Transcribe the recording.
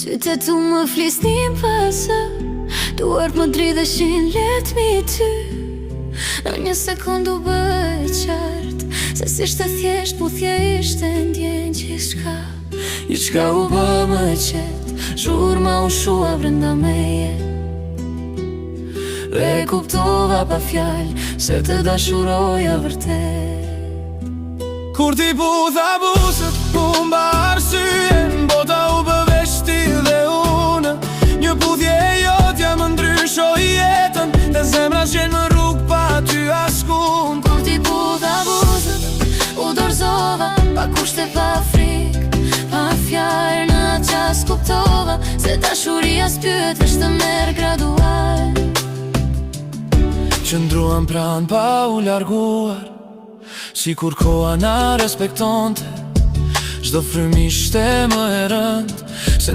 Sytë tu më flisnin pasë, duart më dridheshin let mi ty. Në një sekund u bëj qartë se si shte thjesht puthje ishte ndjen gjithçka. Gjithçka u bë më qetë, zhurma u shua brenda meje. Dhe kuptova pa fjalë se të dashuroja vërtet. Kur ti putha buzët, humba arsyen, bota u bë veç ti dhe unë. Një puthje jotja më ndryshoi jetën, dhe zemra s'gjen më rrugë pa ty askund. Kur ti putha buzët, u dorëzova, pa kushte, pa frikë, pa fjalë. Në atë qas kuptova se dashuria s'pyet, veç të merr gradual. Qëndruam pranë pa u larguar, si kur koha na respektonte. Çdo frymë ishte më e rëndë, se